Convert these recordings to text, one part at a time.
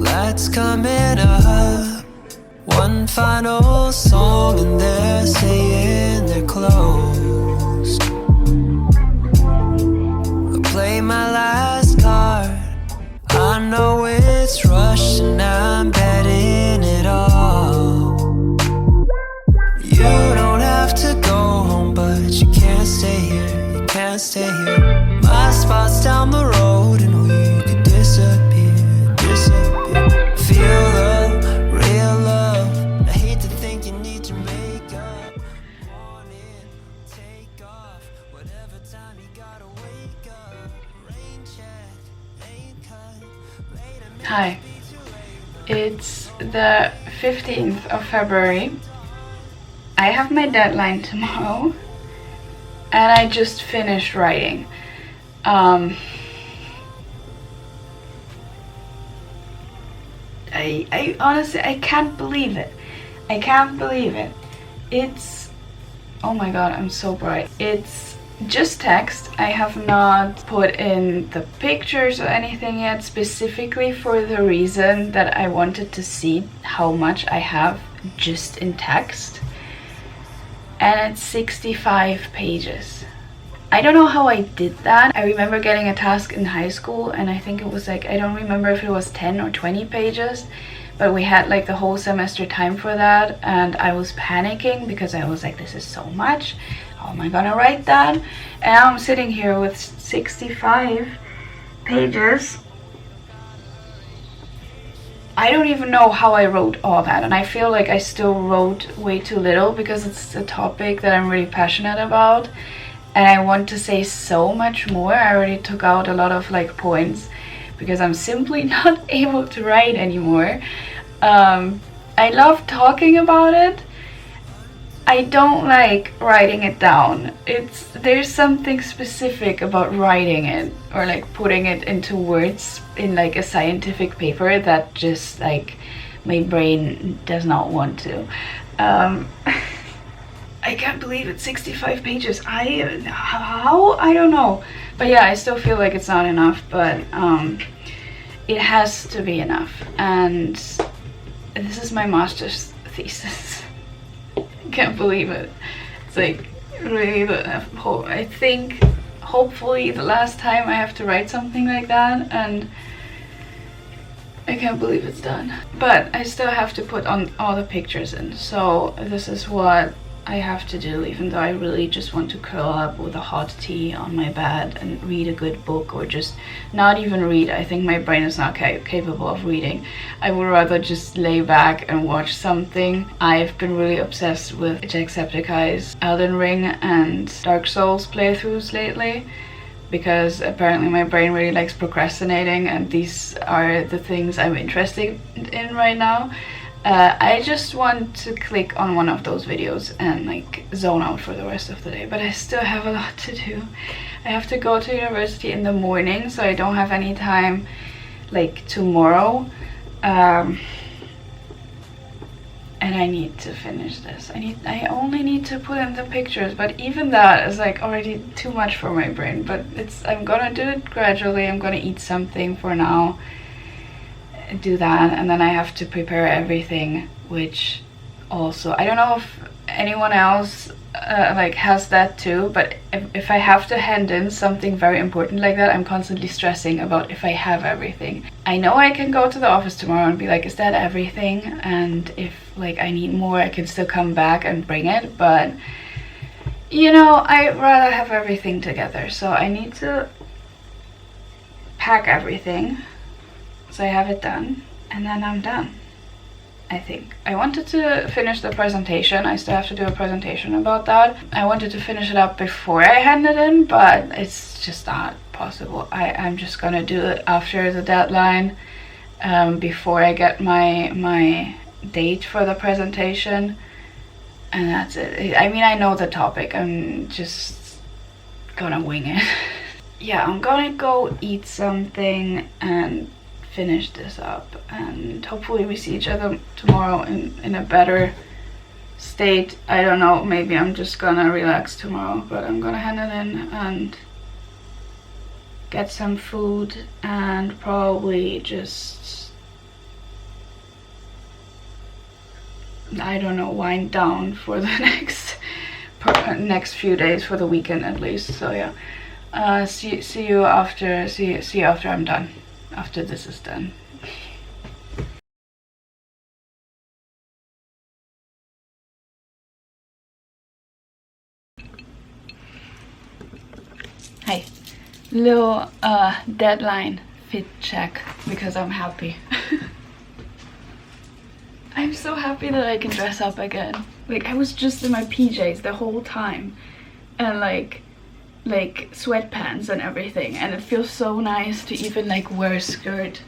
Lights coming up, one final song and they're saying they're close. I play my last card, I know it's rushed and I'm betting it all. You don't have to go home, but you can't stay here, you can't stay here. My spot's down the road and we could disappear, disappear. Feel love, real love. I hate to think you need to make up. Want it, take off. Whatever time you gotta wake up. Rain check, ain't cut. Later, Hi, it's the 15th of February. I have my deadline tomorrow and I just finished writing. I honestly, I can't believe it. I can't believe it. It's, oh my god, I'm so bright. It's just text. I have not put in the pictures or anything yet, specifically for the reason that I wanted to see how much I have just in text. And it's 65 pages. I don't know how I did that. I remember getting a task in high school and I think it was like, I don't remember if it was 10 or 20 pages, but we had like the whole semester time for that and I was panicking because I was like, this is so much. How am I gonna write that? And I'm sitting here with 65 pages. I don't even know how I wrote all that, and I feel like I still wrote way too little because it's a topic that I'm really passionate about and I want to say so much more. I already took out a lot of like points because I'm simply not able to write anymore. I love talking about it. I don't like writing it down. There's something specific about writing it or like putting it into words in like a scientific paper that just like my brain does not want to. I can't believe it's 65 pages. How? I don't know. But yeah, I still feel like it's not enough, but it has to be enough. And this is my master's thesis. I can't believe it. It's like really I think hopefully the last time I have to write something like that, and I can't believe it's done. But I still have to put on all the pictures in, so this is what I have to do, even though I really just want to curl up with a hot tea on my bed and read a good book, or just not even read. I think my brain is not capable of reading. I would rather just lay back and watch something. I've been really obsessed with Jacksepticeye's Elden Ring and Dark Souls playthroughs lately, because apparently my brain really likes procrastinating and these are the things I'm interested in right now. I just want to click on one of those videos and like zone out for the rest of the day, but I still have a lot to do. I have to go to university in the morning, so I don't have any time like tomorrow, and I need to finish this. I only need to put in the pictures, but even that is like already too much for my brain. But I'm gonna do it gradually. I'm gonna eat something for now, do that, and then I have to prepare everything, which also I don't know if anyone else like has that too, but if I have to hand in something very important like that, I'm constantly stressing about if I have everything. I know I can go to the office tomorrow and be like, is that everything? And if like I need more, I can still come back and bring it, but you know, I'd rather have everything together. So I need to pack everything so I have it done, and then I'm done. I think I wanted to finish the presentation. I still have to do a presentation about that. I wanted to finish it up before I hand it in, but it's just not possible. I'm just gonna do it after the deadline, before I get my date for the presentation, and that's it. I mean, I know the topic. I'm just gonna wing it. Yeah, I'm gonna go eat something and finish this up, and hopefully we see each other tomorrow in a better state. I don't know, maybe I'm just gonna relax tomorrow, but I'm gonna hand it in and get some food and probably just, I don't know, wind down for the next few days, for the weekend at least. So yeah, see you after I'm done, after this is done. Hey, little deadline fit check because I'm happy. I'm so happy that I can dress up again. Like, I was just in my PJs the whole time and like sweatpants and everything, and it feels so nice to even like wear a skirt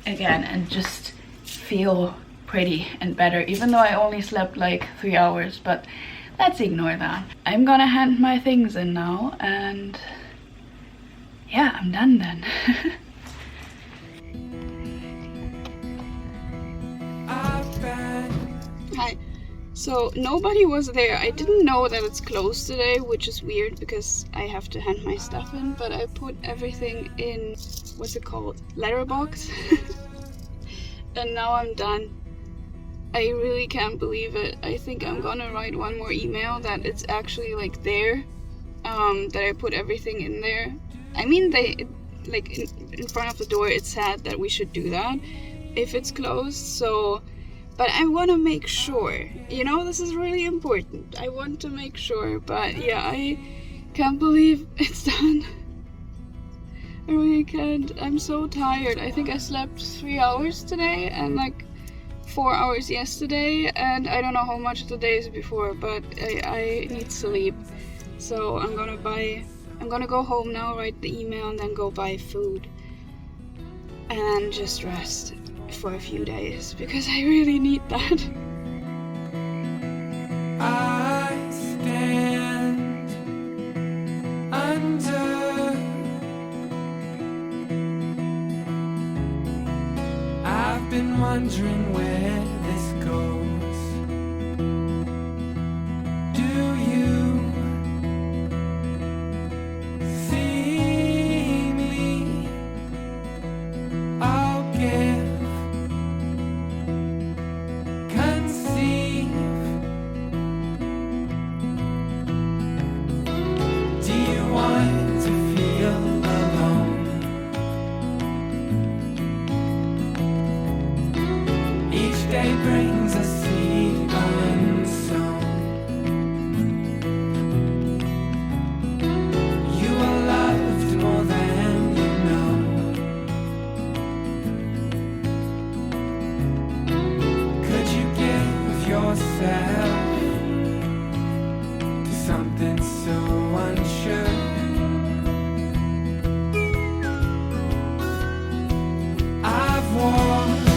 again and just feel pretty and better, even though I only slept like 3 hours, but let's ignore that. I'm gonna hand my things in now and yeah, I'm done then. Hi. So nobody was there. I didn't know that it's closed today, which is weird because I have to hand my stuff in, but I put everything in, what's it called? Letterbox. And now I'm done. I really can't believe it. I think I'm gonna write one more email that it's actually like there, that I put everything in there. I mean, they, like in front of the door it said that we should do that if it's closed, so, but I want to make sure, you know, this is really important. I want to make sure, but yeah, I can't believe it's done. I really can't. I'm so tired. I think I slept 3 hours today and like 4 hours yesterday, and I don't know how much the days before, but I need sleep. So I'm gonna go home now, write the email, and then go buy food and just rest for a few days because I really need that. I stand under. I've been wondering where this goes. Do you see me? I'll give, conceive. Do you want to feel alone? Each day brings a seed unsown. You are loved more than you know. Could you give yourself to something so unsure? I've walked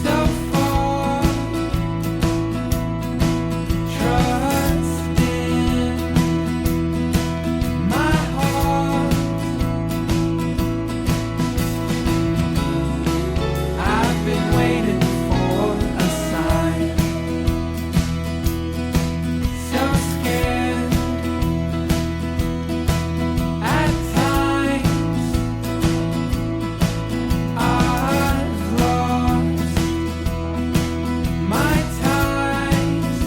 so far, trust in my heart. I've been waiting for a sign, so scared at times. I've lost my ties.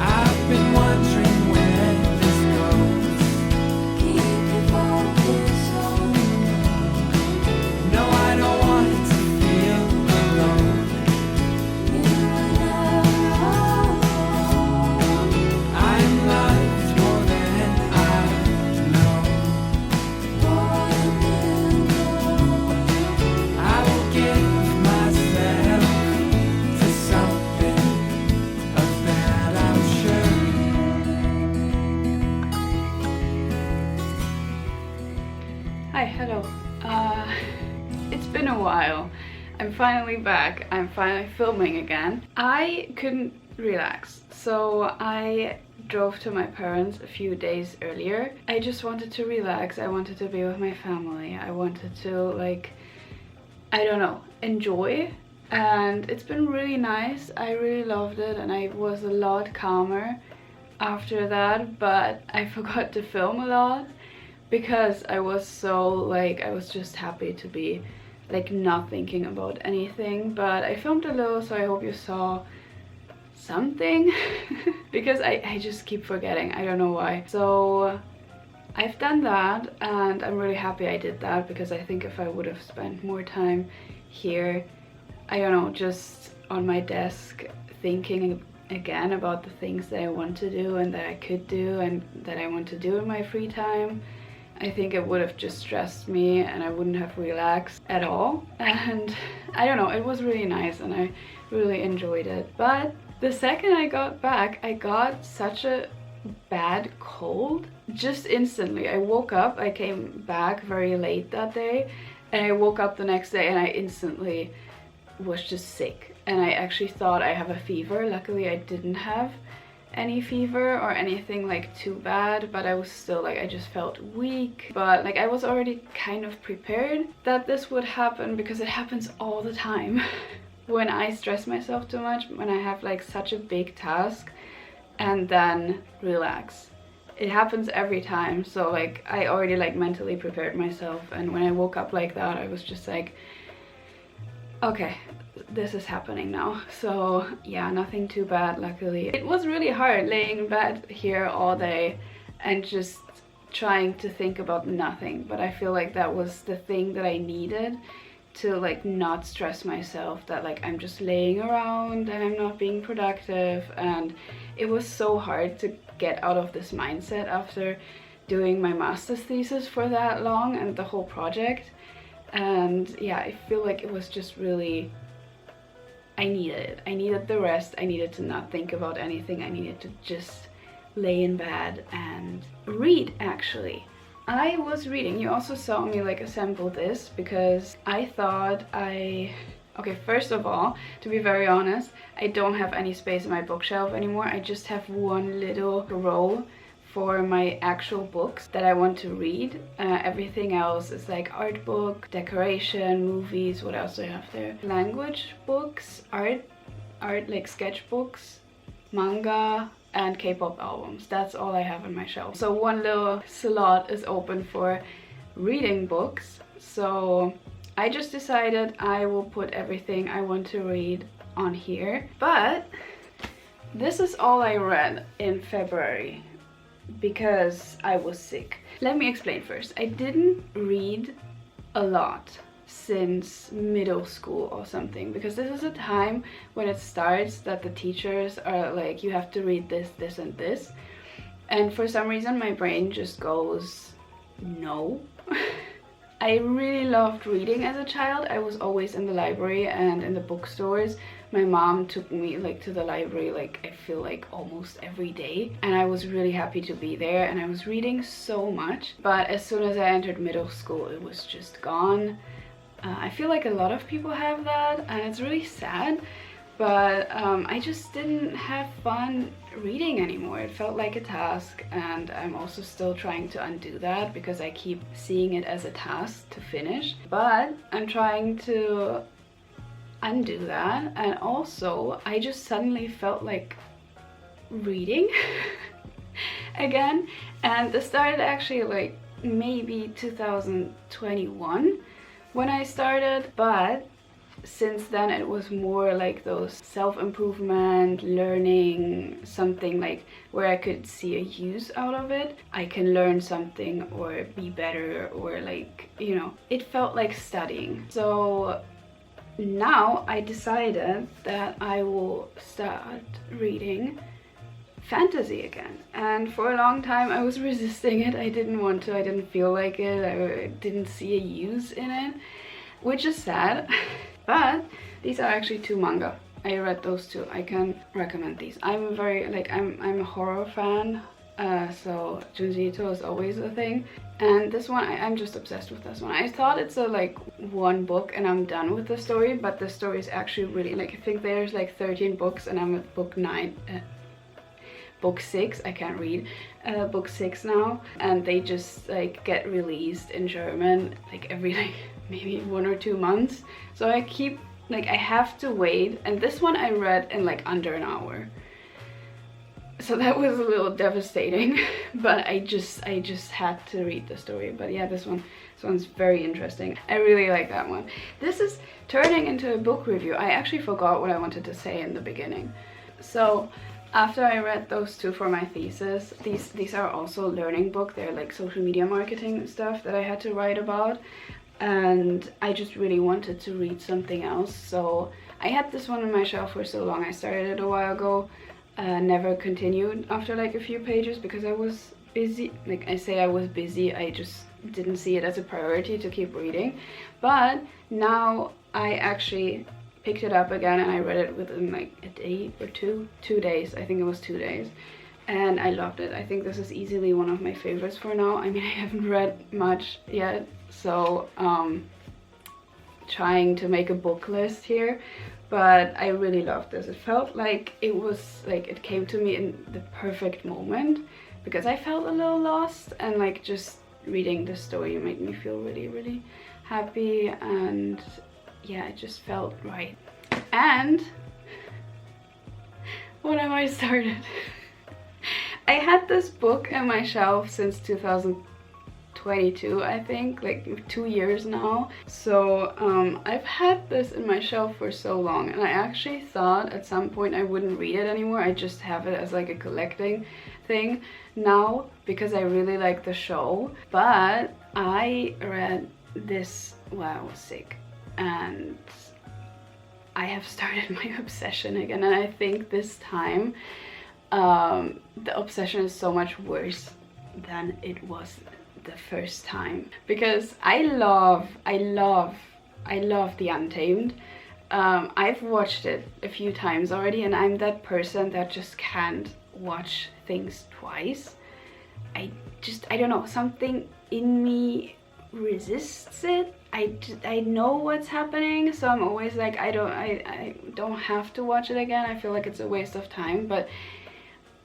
I've been wondering where this goes. Keep your focus on me. No, I don't want to feel alone. I'm loved more than I know. I will give myself to something of that, I'm sure. Hi, hello. It's been a while. I'm finally back. I'm finally filming again. I couldn't relax, so I drove to my parents a few days earlier. I just wanted to relax. I wanted to be with my family. I wanted to like I don't know, enjoy. And it's been really nice. I really loved it, and I was a lot calmer after that, but I forgot to film a lot because I was so like, I was just happy to be like not thinking about anything. But I filmed a little, so I hope you saw something because I just keep forgetting, I don't know why. So I've done that, and I'm really happy I did that, because I think if I would have spent more time here, I don't know, just on my desk thinking again about the things that I want to do and that I could do and that I want to do in my free time, I think it would have just stressed me and I wouldn't have relaxed at all. And I don't know, it was really nice and I really enjoyed it. But the second I got back, I got such a bad cold just instantly. I woke up, I came back very late that day, and I woke up the next day and I instantly was just sick, and I actually thought I have a fever. Luckily I didn't have any fever or anything like too bad, but I was still like, I just felt weak. But like I was already kind of prepared that this would happen, because it happens all the time when I stress myself too much, when I have like such a big task and then relax. It happens every time. So like I already like mentally prepared myself, and when I woke up like that, I was just like, okay, this is happening now. So yeah, nothing too bad, luckily. It was really hard laying in bed here all day and just trying to think about nothing, but I feel like that was the thing that I needed to like not stress myself, that like I'm just laying around and I'm not being productive. And it was so hard to get out of this mindset after doing my master's thesis for that long and the whole project. And yeah, I feel like it was just really, I needed it. I needed the rest. I needed to not think about anything. I needed to just lay in bed and read. Actually, I was reading. You also saw me like assemble this because I thought okay, first of all, to be very honest, I don't have any space in my bookshelf anymore. I just have one little row for my actual books that I want to read. Everything else is like art book, decoration, movies. What else do I have there? Language books, art like sketchbooks, manga, and K-pop albums. That's all I have on my shelf. So one little slot is open for reading books. So I just decided I will put everything I want to read on here. But this is all I read in February, because I was sick. Let me explain first. I didn't read a lot since middle school or something, because this is a time when it starts that the teachers are like, you have to read this, this, and this. And for some reason my brain just goes, no. I really loved reading as a child. I was always in the library and in the bookstores. My mom took me like to the library, like I feel like almost every day, and I was really happy to be there, and I was reading so much. But as soon as I entered middle school, it was just gone. I feel like a lot of people have that, and it's really sad. But I just didn't have fun reading anymore. It felt like a task, and I'm also still trying to undo that because I keep seeing it as a task to finish. But I'm trying to undo that, and also I just suddenly felt like reading again. And this started actually like maybe 2021 when I started, but since then it was more like those self-improvement, learning something like where I could see a use out of it. I can learn something or be better, or like, you know, it felt like studying. So now I decided that I will start reading fantasy again. And for a long time I was resisting it. I didn't want to, I didn't feel like it, I didn't see a use in it, which is sad. But these are actually 2 manga. I read those 2. I can recommend these. I'm very like, I'm a horror fan, so Junji Ito is always a thing. And this one, I'm just obsessed with this one. I thought it's a like one book and I'm done with the story, but the story is actually really like, I think there's like 13 books and I'm at book 6. I can't read. Book 6 now, and they just like get released in German like every like maybe 1 or 2 months. So I keep, like, I have to wait. And this one I read in like under an hour. So that was a little devastating, but I just had to read the story. But yeah, this one's very interesting. I really like that one. This is turning into a book review. I actually forgot what I wanted to say in the beginning. So after I read those two for my thesis, these are also learning book. They're like social media marketing stuff that I had to write about. And I just really wanted to read something else. So I had this one on my shelf for so long. I started it a while ago. Never continued after like a few pages because I was busy. Like I say, I was busy. I just didn't see it as a priority to keep reading. But now I actually picked it up again and I read it within like a day or 2 days. I think it was 2 days. And I loved it. I think this is easily one of my favorites for now. I mean, I haven't read much yet, so trying to make a book list here. But I really loved this. It felt like it was like it came to me in the perfect moment because I felt a little lost, and like just reading the story made me feel really, really happy, and yeah, it just felt right. And what have I started? I had this book on my shelf since 2022, I think, like 2 years now. So I've had this in my shelf for so long, and I actually thought at some point I wouldn't read it anymore. I just have it as like a collecting thing now because I really like the show. But I read this while I was sick, and I have started my obsession again, and I think this time the obsession is so much worse than it was the first time, because I love The Untamed. I've watched it a few times already, and I'm that person that just can't watch things twice. I don't know, something in me resists it. I know what's happening, so I'm always like, I don't have to watch it again. I feel like it's a waste of time. But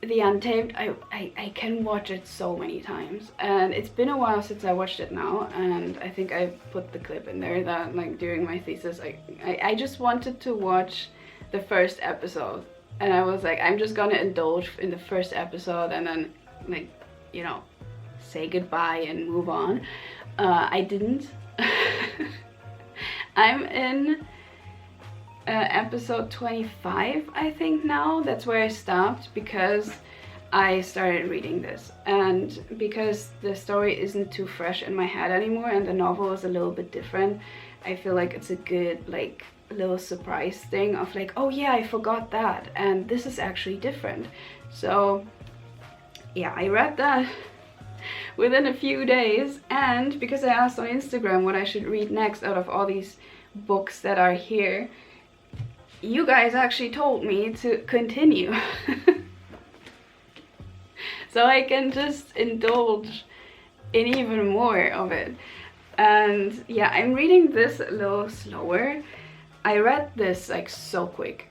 The Untamed, I can watch it so many times, and it's been a while since I watched it now, and I think I put the clip in there that like during my thesis I just wanted to watch the first episode, and I was like, I'm just gonna indulge in the first episode and then, like, you know, say goodbye and move on. I didn't. I'm in episode 25, I think now. That's where I stopped because I started reading this, and because the story isn't too fresh in my head anymore and the novel is a little bit different, I feel like it's a good like little surprise thing of like, oh yeah, I forgot that, and this is actually different. So yeah, I read that within a few days, and because I asked on Instagram what I should read next out of all these books that are here, you guys actually told me to continue. So I can just indulge in even more of it. And yeah, I'm reading this a little slower. I read this like so quick.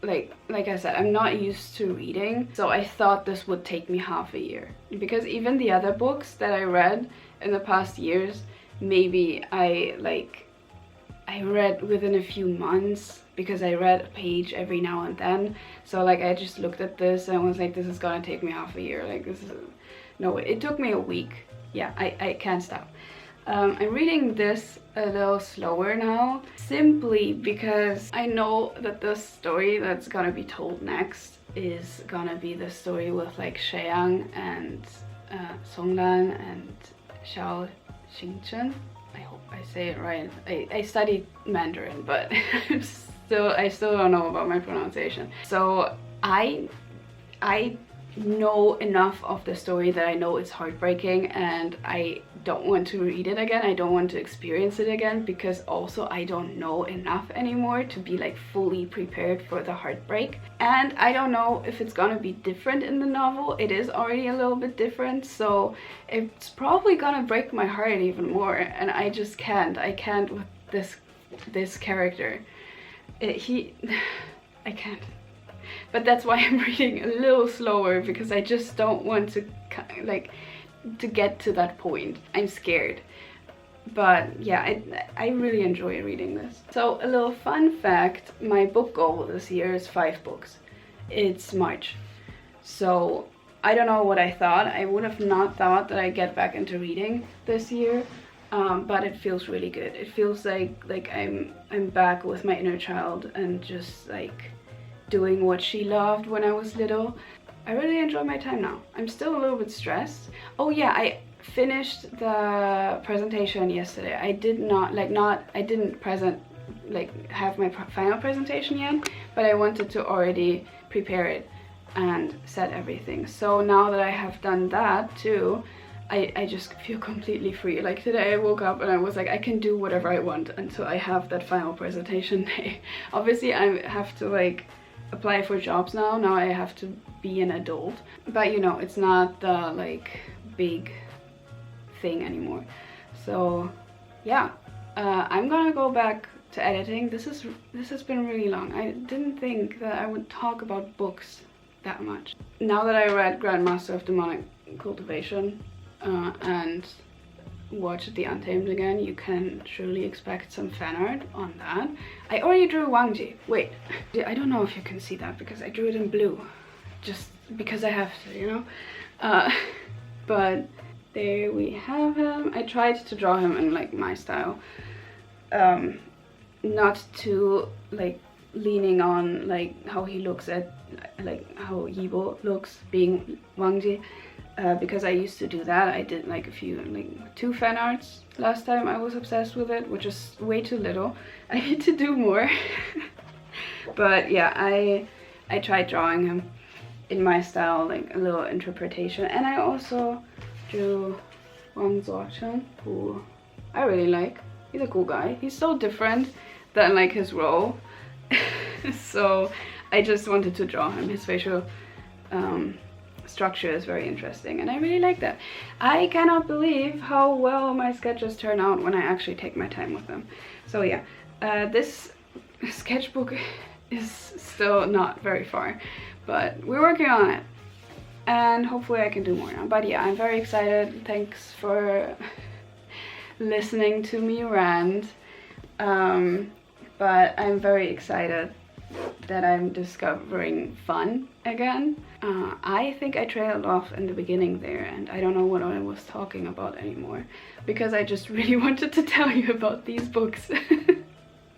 Like I said, I'm not used to reading, so I thought this would take me half a year. Because even the other books that I read in the past years, maybe I read within a few months, because I read a page every now and then. So like I just looked at this and was like, this is gonna take me half a year. Like this is, no, it took me a week. Yeah, I can't stop. I'm reading this a little slower now, simply because I know that the story that's gonna be told next is gonna be the story with like Shaeyang and Songlan and Xiao Xingchen. I hope I say it right. I studied Mandarin, but I still don't know about my pronunciation. So I know enough of the story that I know it's heartbreaking, and I don't want to read it again. I don't want to experience it again, because also I don't know enough anymore to be like fully prepared for the heartbreak. And I don't know if it's gonna be different in the novel. It is already a little bit different, so it's probably gonna break my heart even more, and I just can't. I can't with this character. I can't. But that's why I'm reading a little slower, because I just don't want to like to get to that point. I'm scared. But yeah, I really enjoy reading this. So a little fun fact, my book goal this year is 5 books. It's March. So I don't know what I thought. I would have not thought that I'd get back into reading this year. But it feels really good. It feels like I'm back with my inner child and just like doing what she loved when I was little. I really enjoy my time now. I'm still a little bit stressed. Oh yeah, I finished the presentation yesterday. I did not I didn't have my final presentation yet, but I wanted to already prepare it and set everything. So now that I have done that too, I just feel completely free. Like today I woke up and I was like, I can do whatever I want until I have that final presentation day. Obviously I have to like apply for jobs now. Now I have to be an adult. But you know, it's not the like big thing anymore. So yeah, I'm gonna go back to editing. This has been really long. I didn't think that I would talk about books that much. Now that I read Grandmaster of Demonic Cultivation, and watch The Untamed again, you can surely expect some fan art on that. I already drew Wang Ji. Wait, I don't know if you can see that because I drew it in blue. Just because I have to, you know? But there we have him. I tried to draw him in like my style. Not too like leaning on like how he looks at like how Yibo looks being Wang Ji. Because I used to do that. I did like 2 fan arts last time. I was obsessed with it, which is way too little. I need to do more. But yeah, I tried drawing him in my style, like a little interpretation. And I also drew Wang Zuochen, who I really like. He's a cool guy. He's so different than like his role. So I just wanted to draw him. His facial structure is very interesting and I really like that. I cannot believe how well my sketches turn out when I actually take my time with them. So yeah, this sketchbook is still not very far, but we're working on it and hopefully I can do more now. But yeah, I'm very excited. Thanks for listening to me rant. But I'm very excited that I'm discovering fun again. I think I trailed off in the beginning there and I don't know what I was talking about anymore because I just really wanted to tell you about these books.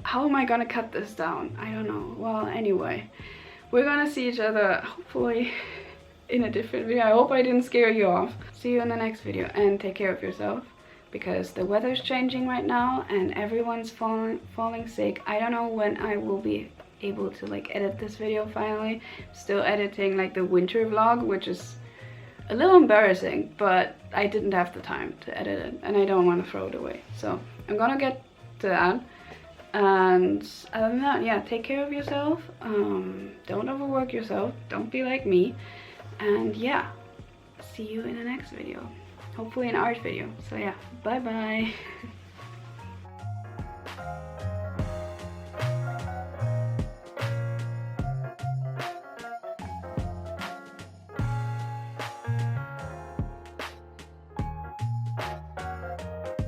How am I gonna cut this down? I don't know. Well, anyway, we're gonna see each other hopefully in a different video. I hope I didn't scare you off. See you in the next video and take care of yourself because the weather's changing right now and everyone's falling sick. I don't know when I will be able to like edit this video finally. Still editing like the winter vlog, which is a little embarrassing, but I didn't have the time to edit it and I don't want to throw it away. So I'm gonna get to that. And other than that, yeah, take care of yourself. Don't overwork yourself. Don't be like me. And yeah, see you in the next video. Hopefully an art video. So yeah, bye bye.